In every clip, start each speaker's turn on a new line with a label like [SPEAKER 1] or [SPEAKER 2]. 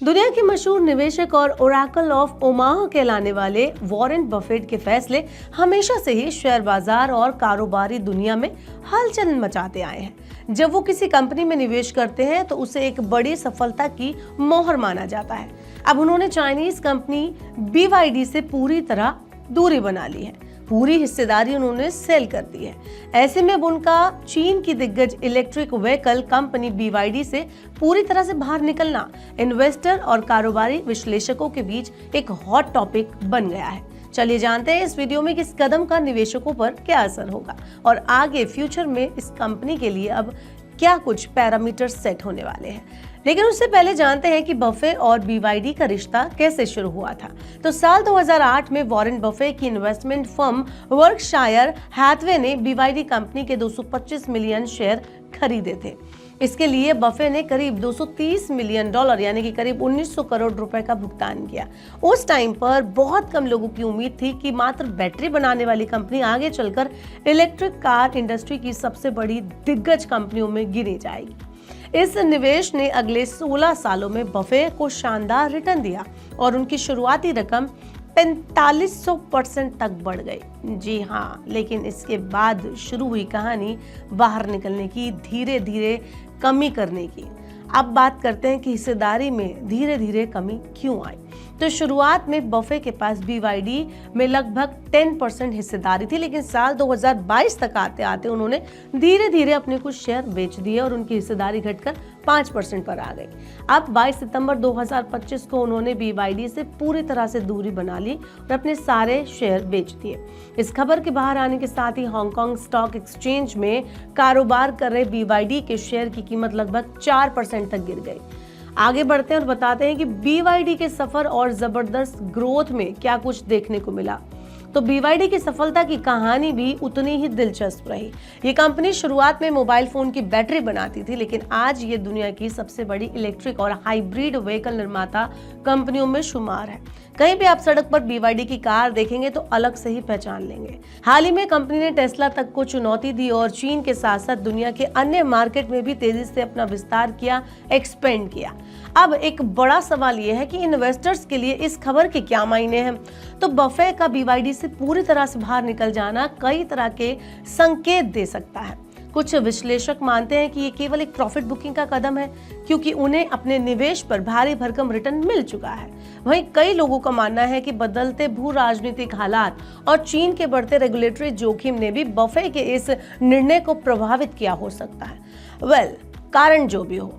[SPEAKER 1] दुनिया के मशहूर निवेशक और ओरेकल ऑफ ओमाहा कहलाने वाले वॉरेन बफेट के फैसले हमेशा से ही शेयर बाजार और कारोबारी दुनिया में हलचल मचाते आए हैं। जब वो किसी कंपनी में निवेश करते हैं तो उसे एक बड़ी सफलता की मोहर माना जाता है। अब उन्होंने चाइनीज कंपनी BYD से पूरी तरह दूरी बना ली है, पूरी हिस्सेदारी उन्होंने सेल कर दी है। ऐसे में अब उनका चीन की दिग्गज इलेक्ट्रिक व्हीकल कंपनी BYD से पूरी तरह से बाहर निकलना इन्वेस्टर और कारोबारी विश्लेषकों के बीच एक हॉट टॉपिक बन गया है। चलिए जानते हैं इस वीडियो में कि इस कदम का निवेशकों पर क्या असर होगा और आगे फ्यूचर में इस कंपनी के लिए अब क्या कुछ पैरामीटर सेट होने वाले हैं। लेकिन उससे पहले जानते हैं कि बफे और BYD का रिश्ता कैसे शुरू हुआ था। तो साल 2008 में वॉरेन बफे की इन्वेस्टमेंट फर्म वर्कशायर हैथवे ने BYD कंपनी के 225 मिलियन शेयर खरीदे थे। इसके लिए बफे ने करीब $230 मिलियन यानी कि करीब 1900 करोड़ रुपए का भुगतान किया। उस टाइम पर बहुत कम लोगों की उम्मीद थी कि मात्र बैटरी बनाने वाली कंपनी आगे चलकर इलेक्ट्रिक कार इंडस्ट्री की सबसे बड़ी दिग्गज कंपनियों में गिनी जाएगी। इस निवेश ने अगले 16 सालों में बफे को शानदार रिटर्न दिया और उनकी शुरुआती रकम 4500% तक बढ़ गई। जी हाँ, लेकिन इसके बाद शुरू हुई कहानी बाहर निकलने की, धीरे धीरे कमी करने की। अब बात करते हैं कि हिस्सेदारी में धीरे धीरे कमी क्यों आई। तो शुरुआत में बफे के पास BYD में लगभग 10% हिस्सेदारी थी, लेकिन साल 2022 तक आते आते उन्होंने धीरे धीरे अपने कुछ शेयर बेच दिए और उनकी हिस्सेदारी घटकर 5% पर आ गई। अब 22 सितंबर 2025 को उन्होंने BYD से पूरी तरह से दूरी बना ली और अपने सारे शेयर बेच दिए। इस खबर के बाहर आने के साथ ही हांगकांग स्टॉक एक्सचेंज में कारोबार कर रहे BYD के शेयर की कीमत लगभग 4% तक गिर गई। आगे बढ़ते हैं और बताते हैं कि BYD के सफर और जबरदस्त ग्रोथ में क्या कुछ देखने को मिला। तो BYD की सफलता की कहानी भी उतनी ही दिलचस्प रही। ये कंपनी शुरुआत में मोबाइल फोन की बैटरी बनाती थी, लेकिन आज ये दुनिया की सबसे बड़ी इलेक्ट्रिक और हाइब्रिड व्हीकल निर्माता कंपनियों में शुमार है। कहीं भी आप सड़क पर BYD की कार देखेंगे तो अलग से ही पहचान लेंगे। हाल ही में कंपनी ने टेस्ला तक को चुनौती दी और चीन के साथ साथ दुनिया के अन्य मार्केट में भी तेजी से अपना विस्तार किया, एक्सपेंड किया। अब एक बड़ा सवाल यह है कि इन्वेस्टर्स के लिए इस खबर के क्या मायने हैं। तो बफे का BYD से पूरी तरह से बाहर निकल जाना कई तरह के संकेत दे सकता है। कुछ विश्लेषक मानते हैं कि ये केवल एक प्रॉफिट बुकिंग का कदम है, क्योंकि उन्हें अपने निवेश पर भारी भरकम रिटर्न मिल चुका है। वहीं कई लोगों का मानना है कि बदलते भू राजनीतिक हालात और चीन के बढ़ते रेगुलेटरी जोखिम ने भी बफे के इस निर्णय को प्रभावित किया हो सकता है। कारण जो भी हो,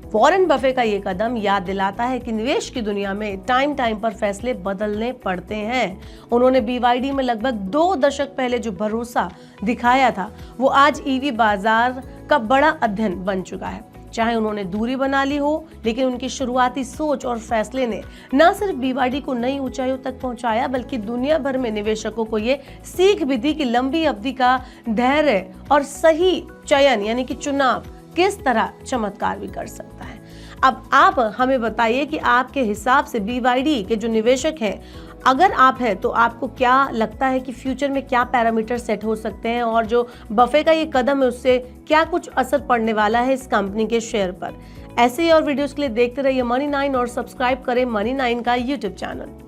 [SPEAKER 1] वॉरेन बफे का ये कदम याद दिलाता है कि निवेश की दुनिया में टाइम पर फैसले बदलने पड़ते हैं। उन्होंने BYD में लगभग 2 दशक पहले जो भरोसा दिखाया था, वो आज EV बाजार का बड़ा अध्ययन बन चुका है। चाहे उन्होंने दूरी बना ली हो, लेकिन उनकी शुरुआती सोच और फैसले ने न सिर्फ BYD को नई ऊंचाइयों तक पहुंचाया, बल्कि दुनिया भर में निवेशकों को ये सीख भी दी कि लंबी अवधि का धैर्य और सही चयन यानी कि चुनाव किस तरह चमत्कार भी कर सकता है। अब आप हमें बताइए कि आपके हिसाब से BYD के जो निवेशक हैं, अगर आप हैं तो आपको क्या लगता है कि फ्यूचर में क्या पैरामीटर सेट हो सकते हैं और जो बफे का ये कदम है उससे क्या कुछ असर पड़ने वाला है इस कंपनी के शेयर पर। ऐसे ही और वीडियोस के लिए देखते रहिए Money9 और सब्सक्राइब करें Money9 का YouTube चैनल।